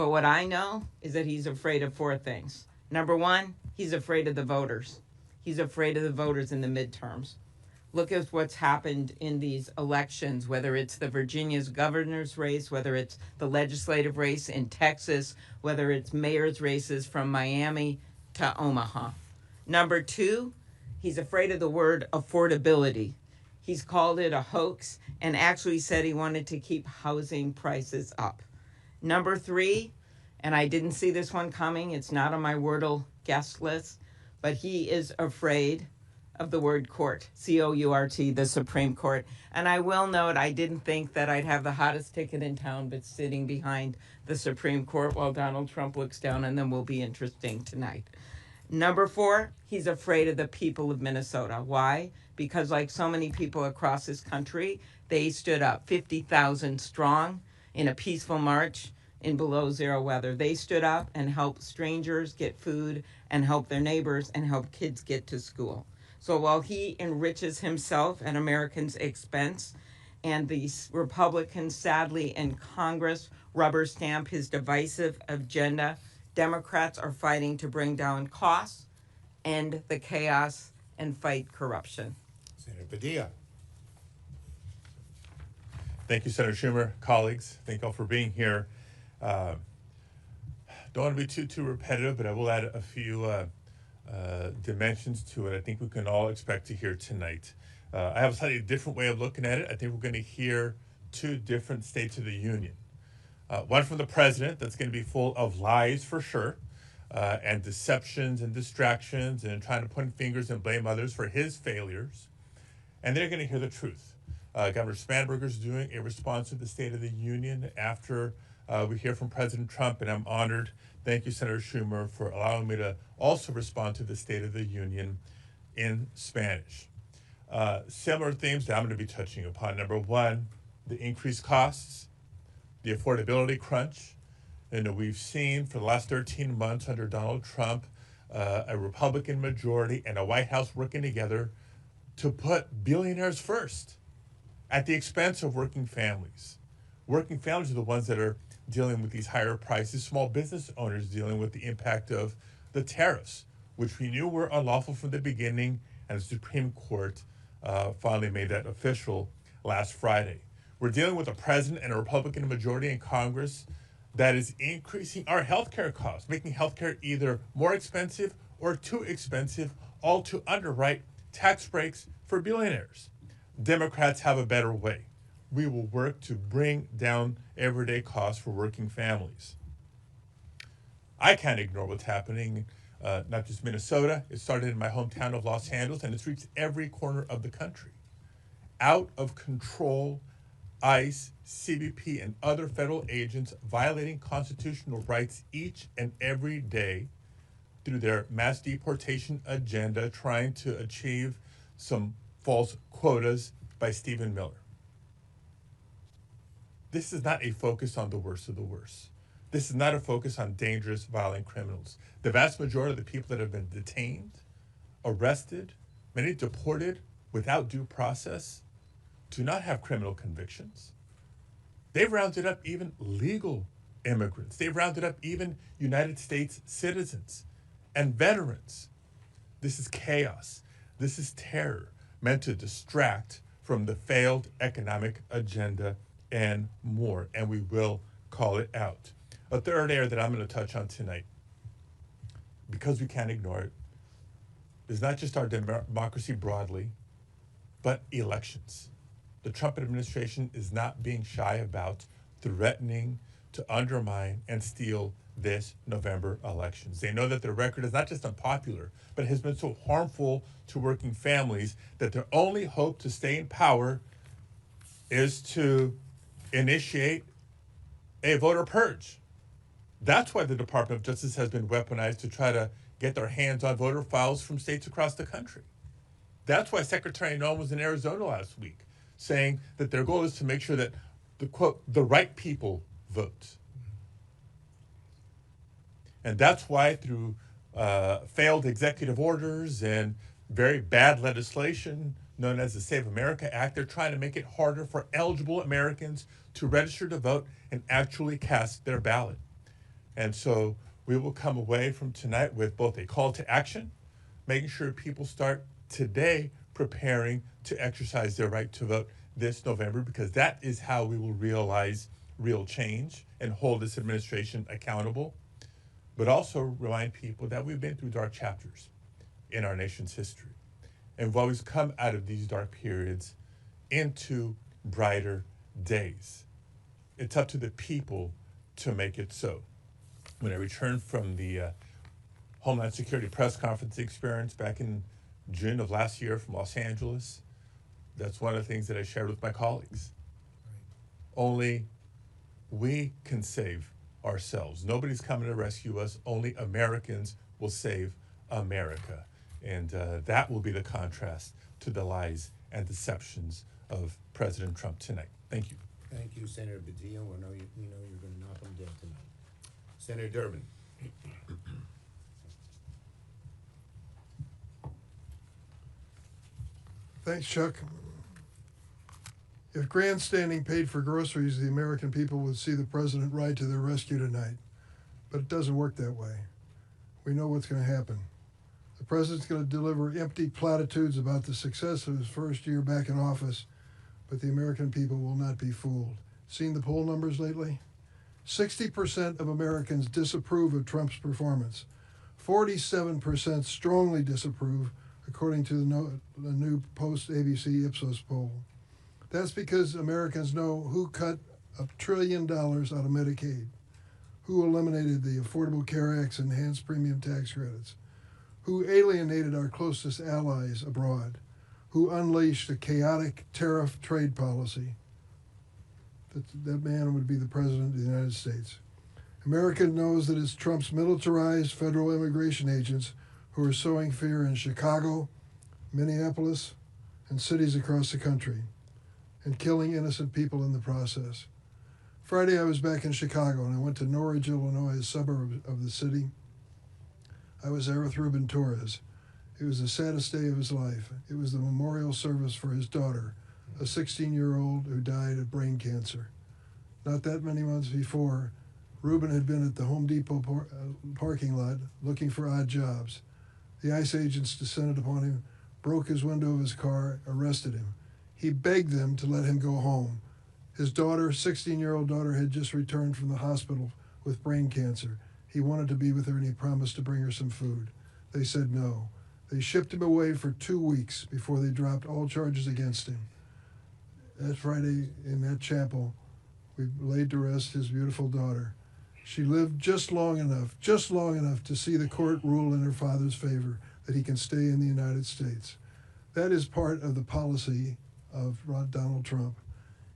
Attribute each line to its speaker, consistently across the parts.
Speaker 1: But what I know is that he's afraid of four things. Number one, he's afraid of the voters. He's afraid of the voters in the midterms. Look at what's happened in these elections, whether it's the Virginia's governor's race, whether it's the legislative race in Texas, whether it's mayor's races from Miami to Omaha. Number two, he's afraid of the word affordability. He's called it a hoax and actually said he wanted to keep housing prices up. Number three, and I didn't see this one coming, it's not on my Wordle guest list, but he is afraid of the word court, C-O-U-R-T, the Supreme Court. And I will note, I didn't think that I'd have the hottest ticket in town, but sitting behind the Supreme Court while Donald Trump looks down on them will be interesting tonight. Number four, he's afraid of the people of Minnesota. Why? Because like so many people across this country, they stood up 50,000 strong in a peaceful march in below zero weather. They stood up and helped strangers get food and help their neighbors and help kids get to school. So while he enriches himself at Americans' expense, and the Republicans, sadly, in Congress rubber stamp his divisive agenda, Democrats are fighting to bring down costs, end the chaos, and fight corruption.
Speaker 2: Senator Padilla. Thank you, Senator Schumer, colleagues. Thank you all for being here. Don't want to be too repetitive, but I will add a few dimensions to it I think we can all expect to hear tonight. I have a slightly different way of looking at it. I think we're going to hear two different States of the Union. One from the president that's going to be full of lies for sure, and deceptions and distractions and trying to point fingers and blame others for his failures. And they're going to hear the truth. Governor Spanberger's doing a response to the State of the Union after we hear from President Trump, and I'm honored. Thank you, Senator Schumer, for allowing me to also respond to the State of the Union in Spanish. Similar themes that I'm going to be touching upon. Number one, the increased costs, the affordability crunch. And we've seen for the last 13 months under Donald Trump, a Republican majority and a White House working together to put billionaires first at the expense of working families. Working families are the ones that are dealing with these higher prices, small business owners dealing with the impact of the tariffs, which we knew were unlawful from the beginning, and the Supreme Court finally made that official last Friday. We're dealing with a president and a Republican majority in Congress that is increasing our healthcare costs, making healthcare either more expensive or too expensive, all to underwrite tax breaks for billionaires. Democrats have a better way. We will work to bring down everyday costs for working families. I can't ignore what's happening, not just Minnesota. It started in my hometown of Los Angeles, and it's reached every corner of the country. Out of control, ICE, CBP, and other federal agents violating constitutional rights each and every day through their mass deportation agenda, trying to achieve some false quotas by Stephen Miller. This is not a focus on the worst of the worst. This is not a focus on dangerous, violent criminals. The vast majority of the people that have been detained, arrested, many deported without due process, do not have criminal convictions. They've rounded up even legal immigrants. They've rounded up even United States citizens and veterans. This is chaos. This is terror meant to distract from the failed economic agenda and more, and we will call it out. A third area that I'm going to touch on tonight, because we can't ignore it, is not just our democracy broadly, but elections. The Trump administration is not being shy about threatening to undermine and steal this November elections. They know that their record is not just unpopular, but has been so harmful to working families that their only hope to stay in power is to initiate a voter purge. That's why the Department of Justice has been weaponized to try to get their hands on voter files from states across the country. That's why Secretary Noem was in Arizona last week, saying that their goal is to make sure that the quote, the right people vote. And that's why through failed executive orders and very bad legislation known as the Save America Act, they're trying to make it harder for eligible Americans to register to vote and actually cast their ballot. And so we will come away from tonight with both a call to action, making sure people start today preparing to exercise their right to vote this November, because that is how we will realize real change and hold this administration accountable, but also remind people that we've been through dark chapters in our nation's history. And we've always come out of these dark periods into brighter days. It's up to the people to make it so. When I returned from the Homeland Security press conference experience back in June of last year from Los Angeles, that's one of the things that I shared with my colleagues. Only we can save ourselves. Nobody's coming to rescue us. Only Americans will save America. And that will be the contrast to the lies and deceptions of President Trump tonight. Thank you.
Speaker 3: Thank you, Senator Badillo. We know you're going to knock them dead tonight. Senator Durbin.
Speaker 4: Thanks, Chuck. If grandstanding paid for groceries, the American people would see the president ride to their rescue tonight. But it doesn't work that way. We know what's going to happen. The president's going to deliver empty platitudes about the success of his first year back in office, but the American people will not be fooled. Seen the poll numbers lately? 60% of Americans disapprove of Trump's performance. 47% strongly disapprove, according to the new post-ABC Ipsos poll. That's because Americans know who cut $1 trillion out of Medicaid, who eliminated the Affordable Care Act's enhanced premium tax credits, who alienated our closest allies abroad, who unleashed a chaotic tariff trade policy. That man would be the president of the United States. America knows that it's Trump's militarized federal immigration agents who are sowing fear in Chicago, Minneapolis, and cities across the country, and killing innocent people in the process. Friday, I was back in Chicago, and I went to Norridge, Illinois, a suburb of the city. I was there with Ruben Torres. It was the saddest day of his life. It was the memorial service for his daughter, a 16-year-old who died of brain cancer. Not that many months before, Ruben had been at the Home Depot parking lot looking for odd jobs. The ICE agents descended upon him, broke his window of his car, arrested him. He begged them to let him go home. His daughter, 16-year-old daughter, had just returned from the hospital with brain cancer. He wanted to be with her, and he promised to bring her some food. They said no. They shipped him away for 2 weeks before they dropped all charges against him. That Friday, in that chapel, we laid to rest his beautiful daughter. She lived just long enough to see the court rule in her father's favor that he can stay in the United States. That is part of the policy of Donald Trump.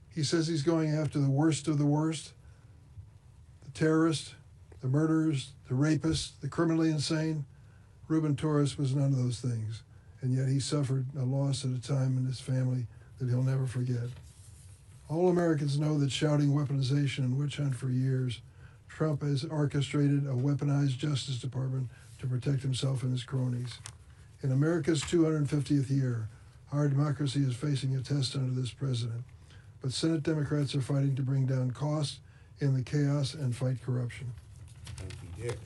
Speaker 4: He says he's going after the worst of the worst, the terrorists, the murderers, the rapists, the criminally insane. Ruben Torres was none of those things, and yet he suffered a loss at a time in his family that he'll never forget. All Americans know that shouting weaponization and witch hunt for years, Trump has orchestrated a weaponized Justice Department to protect himself and his cronies. In America's 250th year, our democracy is facing a test under this president, but Senate Democrats are fighting to bring down costs in the chaos and fight corruption.
Speaker 3: Thank you, Dick.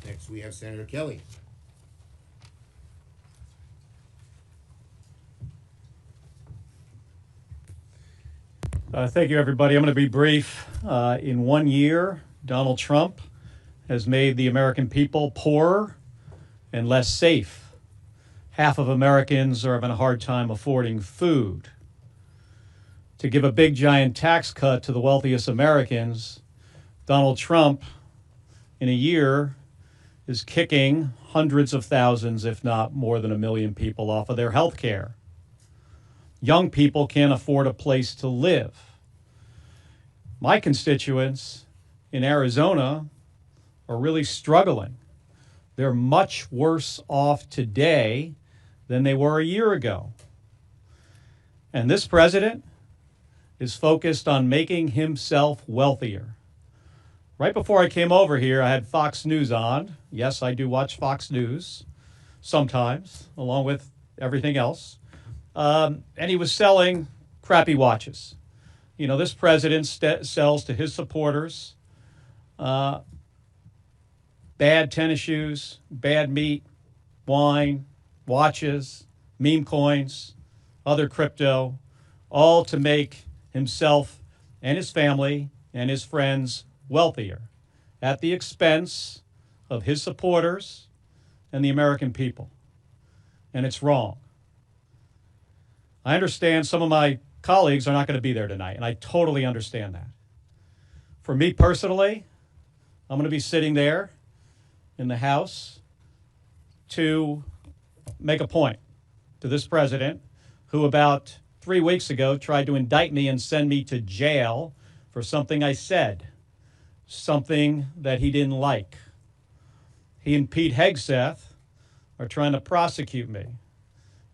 Speaker 3: Next, we have Senator Kelly.
Speaker 5: Thank you, everybody. I'm going to be brief. In 1 year, Donald Trump has made the American people poorer and less safe. Half of Americans are having a hard time affording food. To give a big, giant tax cut to the wealthiest Americans, Donald Trump, in a year, is kicking hundreds of thousands, if not more than 1 million people off of their health care. Young people can't afford a place to live. My constituents in Arizona are really struggling. They're much worse off today than they were a year ago. And this president is focused on making himself wealthier. Right before I came over here, I had Fox News on. Yes, I do watch Fox News sometimes, along with everything else. And he was selling crappy watches. You know, this president sells to his supporters bad tennis shoes, bad meat, wine, watches, meme coins, other crypto, all to make himself and his family and his friends wealthier at the expense of his supporters and the American people. And it's wrong. I understand some of my colleagues are not going to be there tonight, and I totally understand that. For me personally, I'm going to be sitting there in the House to make a point to this president who about 3 weeks ago tried to indict me and send me to jail for something I said, something that he didn't like. He and Pete Hegseth are trying to prosecute me.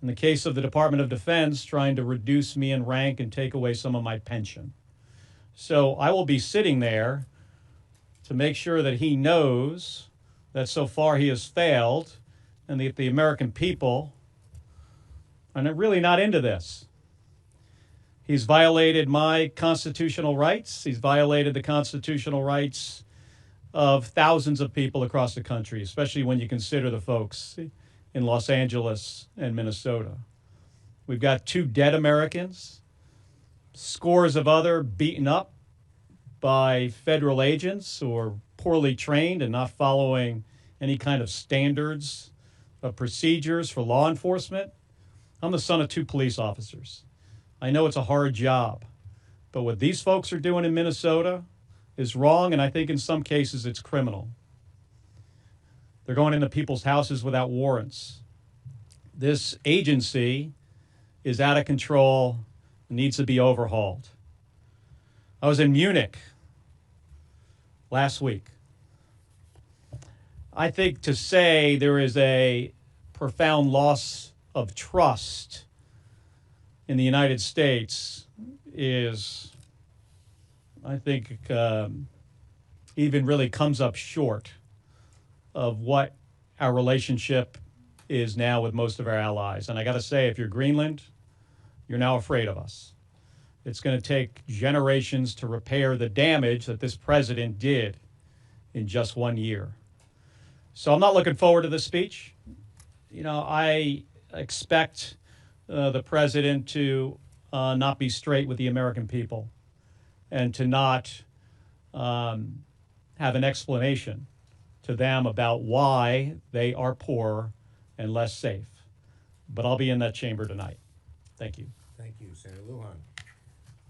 Speaker 5: In the case of the Department of Defense, trying to reduce me in rank and take away some of my pension. So I will be sitting there to make sure that he knows that so far he has failed and that the American people are really not into this. He's violated my constitutional rights. He's violated the constitutional rights of thousands of people across the country, especially when you consider the folks in Los Angeles and Minnesota. We've got 2 dead Americans, scores of other beaten up by federal agents who are poorly trained and not following any kind of standards of procedures for law enforcement. I'm the son of 2 police officers. I know it's a hard job, but what these folks are doing in Minnesota is wrong, and I think in some cases it's criminal. They're going into people's houses without warrants. This agency is out of control and needs to be overhauled. I was in Munich last week. I think to say there is a profound loss of trust in the United States is, I think, even really comes up short of what our relationship is now with most of our allies. And I got to say, if you're Greenland, you're now afraid of us. It's going to take generations to repair the damage that this president did in just 1 year. So I'm not looking forward to this speech. You know, I expect the president to not be straight with the American people and to not have an explanation to them about why they are poorer and less safe. But I'll be in that chamber tonight. Thank you.
Speaker 3: Thank you, Senator Lujan.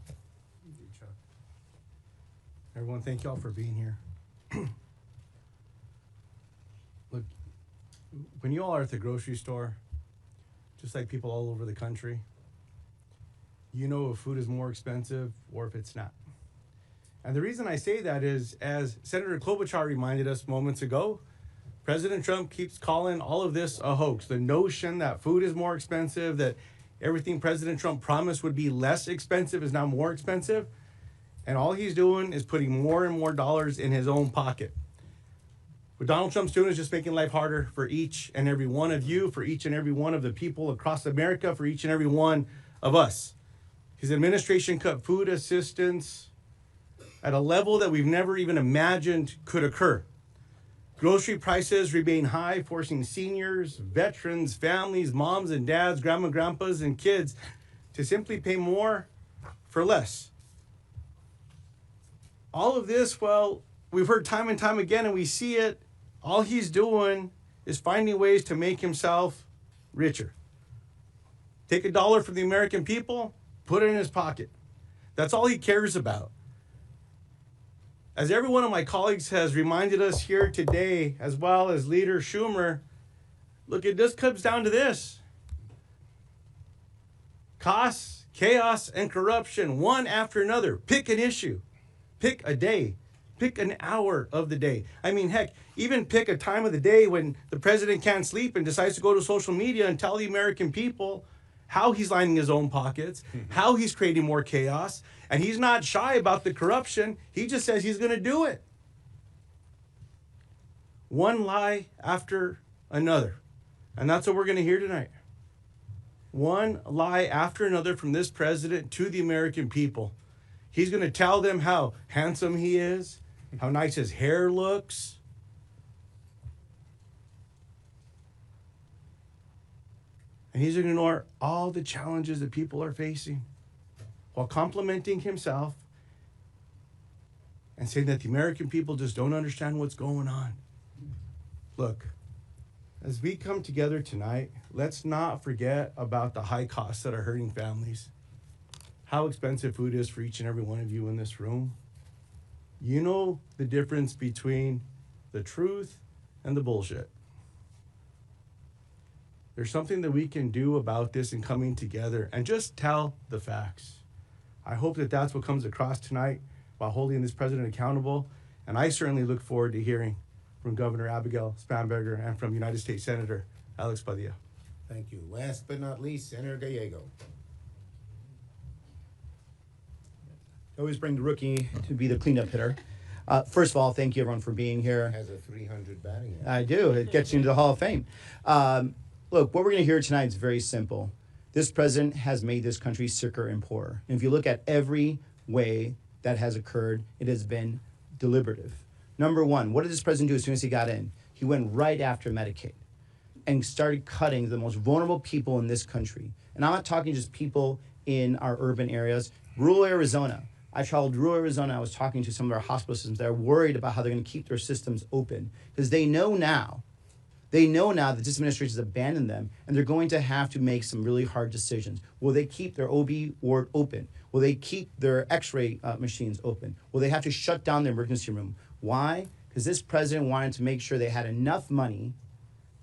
Speaker 3: Thank you, Chuck. Everyone, thank y'all for being here. Look, when you all are at the grocery store, just like people all over the country, you know if food is more expensive or if it's not. And the reason I say that is, as Senator Klobuchar reminded us moments ago, President Trump keeps calling all of this a hoax. The notion that food is more expensive, that everything President Trump promised would be less expensive is now more expensive. And all he's doing is putting more and more dollars in his own pocket. What Donald Trump's doing is just making life harder for each and every one of you, for each and every one of the people across America, for each and every one of us. His administration cut food assistance at a level that we've never even imagined could occur. Grocery prices remain high, forcing seniors, veterans, families, moms and dads, grandma, grandpas, and kids to simply pay more for less. All of this, well, we've heard time and time again, and we see it. All he's doing is finding ways to make himself richer. Take $1 from the American people, put it in his pocket. That's all he cares about. As every one of my colleagues has reminded us here today, as well as Leader Schumer, look, it just comes down to this. Costs, chaos, and corruption, one after another. Pick an issue. Pick a day. Pick an hour of the day. I mean, heck, even pick a time of the day when the president can't sleep and decides to go to social media and tell the American people how he's lining his own pockets, how he's creating more chaos, and he's not shy about the corruption. He just says he's going to do it. One lie after another. And that's what we're going to hear tonight. One lie after another from this president to the American people. He's going to tell them how handsome he is, how nice his hair looks, And he's going to ignore all the challenges that people are facing while complimenting himself and saying that the American people just don't understand what's going on. Look, as we come together tonight, let's not forget about the high costs that are hurting families. How expensive food is for each and every one of you in this room. You know the difference between the truth and the bullshit. There's something that we can do about this in coming together and just tell the facts. I hope that that's what comes across tonight while holding this president accountable. And I certainly look forward to hearing from Governor Abigail Spanberger and from United States Senator Alex Padilla.
Speaker 6: Thank you. Last but not least, Senator Gallego.
Speaker 7: I always bring the rookie to be the cleanup hitter. First of all, thank you everyone for being here.
Speaker 6: Has a 300 batting average.
Speaker 7: I do. It gets you into the Hall of Fame. Look, what we're going to hear tonight is very simple. This president has made this country sicker and poorer. And if you look at every way that has occurred, it has been deliberative. Number one, what did this president do as soon as he got in? He went right after Medicaid and started cutting the most vulnerable people in this country. And I'm not talking just people in our urban areas. Rural Arizona. I traveled rural Arizona. I was talking to some of our hospital systems that are worried about how they're going to keep their systems open because they know now that this administration has abandoned them and they're going to have to make some really hard decisions. Will they keep their OB ward open? Will they keep their x-ray machines open? Will they have to shut down their emergency room? Why? Because this president wanted to make sure they had enough money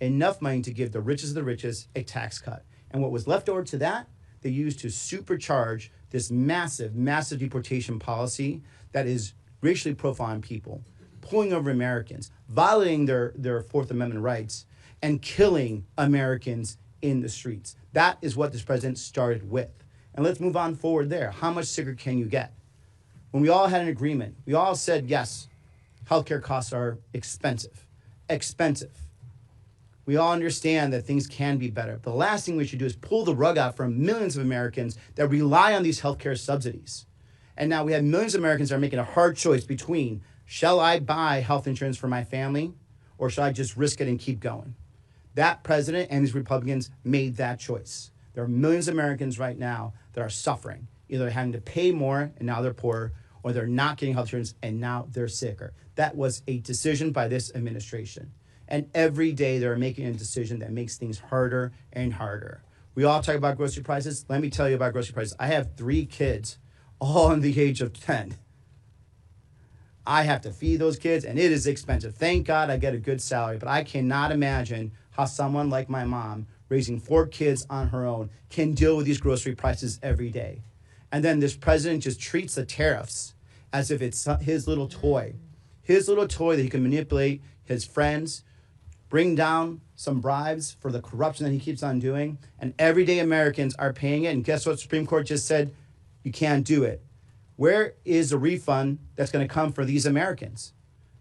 Speaker 7: to give the richest of the richest a tax cut. And what was left over to that, they used to supercharge this massive, massive deportation policy that is racially profiling people, pulling over Americans, violating their Fourth Amendment rights, and killing Americans in the streets. That is what this president started with. And let's move on forward there. How much sicker can you get? When we all had an agreement, we all said, yes, healthcare costs are expensive. We all understand that things can be better. But the last thing we should do is pull the rug out from millions of Americans that rely on these healthcare subsidies. And now we have millions of Americans that are making a hard choice between, shall I buy health insurance for my family or should I just risk it and keep going? That president and his Republicans made that choice. There are millions of Americans right now that are suffering, either having to pay more and now they're poorer, or they're not getting health insurance and now they're sicker. That was a decision by this administration. And every day they're making a decision that makes things harder and harder. We all talk about grocery prices. Let me tell you about grocery prices. I have 3 kids, all under the age of 10. I have to feed those kids, and it is expensive. Thank God I get a good salary, but I cannot imagine how someone like my mom, raising 4 kids on her own, can deal with these grocery prices every day. And then this president just treats the tariffs as if it's his little toy that he can manipulate his friends, bring down some bribes for the corruption that he keeps on doing, and everyday Americans are paying it. And guess what? Supreme Court just said, you can't do it. Where is the refund that's going to come for these Americans?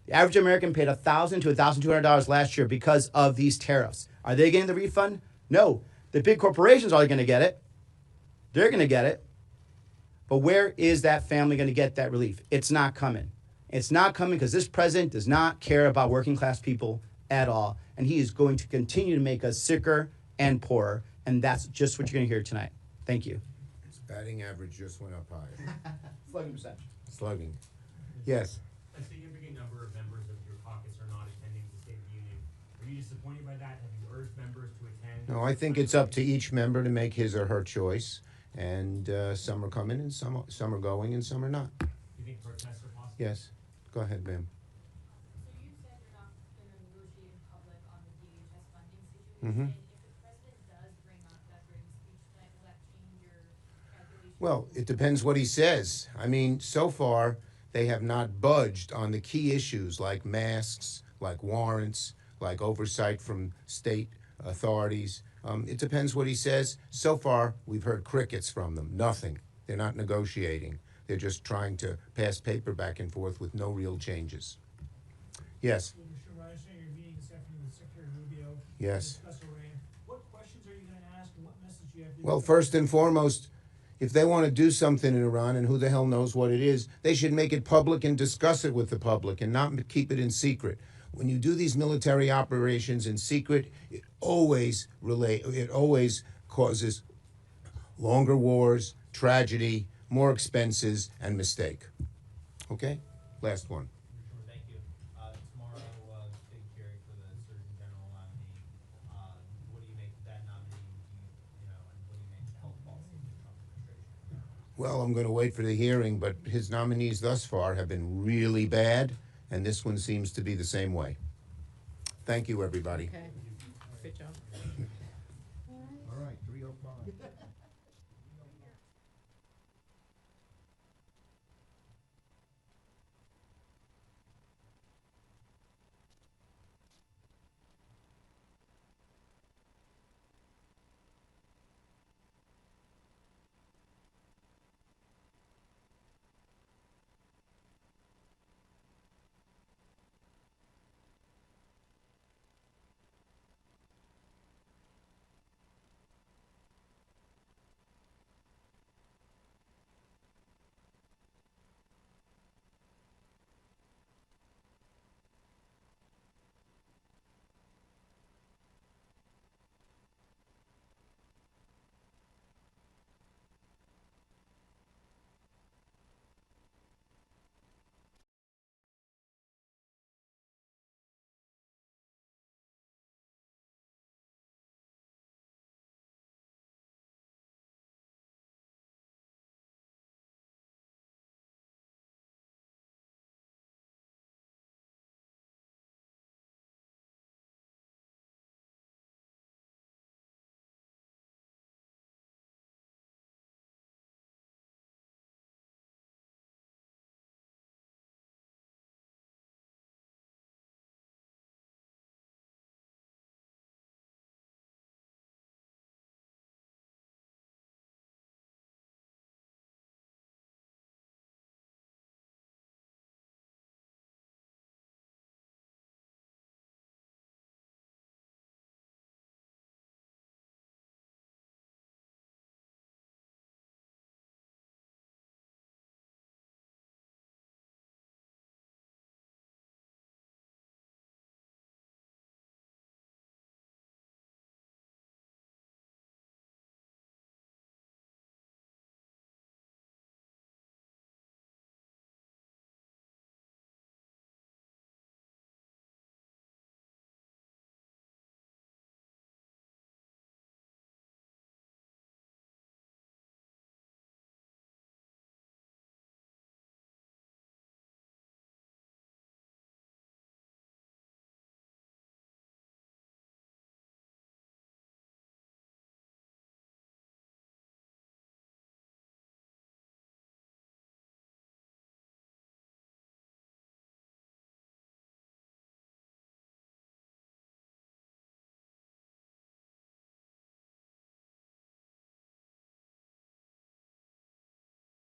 Speaker 7: The average American paid $1,000 to $1,200 last year because of these tariffs. Are they getting the refund? No. The big corporations are going to get it. They're going to get it. But where is that family going to get that relief? It's not coming. It's not coming because this president does not care about working class people at all. And he is going to continue to make us sicker and poorer. And that's just what you're going to hear tonight. Thank you.
Speaker 6: His batting average just went up higher.
Speaker 7: Slugging percentage.
Speaker 6: Slugging. Yes.
Speaker 8: A significant number of members of your caucus are not attending the State of the Union. Are you disappointed by that? Have you urged members to attend?
Speaker 6: No, I think it's up to each member to make his or her choice. And some are coming and some are going and some are not.
Speaker 8: You think protests are possible?
Speaker 6: Yes. Go ahead, ma'am.
Speaker 9: So you said you're not going to negotiate in public on the DHS funding situation.
Speaker 6: Mm-hmm.
Speaker 9: If the president does bring up that during speech tonight, will that change your calculation?
Speaker 6: Well, it depends what he says. I mean, so far, they have not budged on the key issues like masks, like warrants, like oversight from state authorities. It depends what he says. So far, we've heard crickets from them. Nothing. They're not negotiating. They're just trying to pass paper back and forth with no real changes. Yes.
Speaker 10: Mr. Schumer, I understand you're meeting this afternoon with Secretary Rubio.
Speaker 6: Yes.
Speaker 10: To discuss Iran. What questions are you going to ask and what message do you have to
Speaker 6: Well, first and foremost, if they want to do something in Iran, and who the hell knows what it is, they should make it public and discuss it with the public and not keep it in secret. When you do these military operations in secret, it always causes longer wars, tragedy, more expenses, and mistake. Okay? Last one.
Speaker 11: Sure, thank you. Tomorrow, big hearing for the Surgeon General nominee. What do you make of that nominee? And what do you make of the health policy of the Trump administration?
Speaker 6: Well, I'm going to wait for the hearing, but his nominees thus far have been really bad, and this one seems to be the same way. Thank you, everybody.
Speaker 1: Okay. Good job.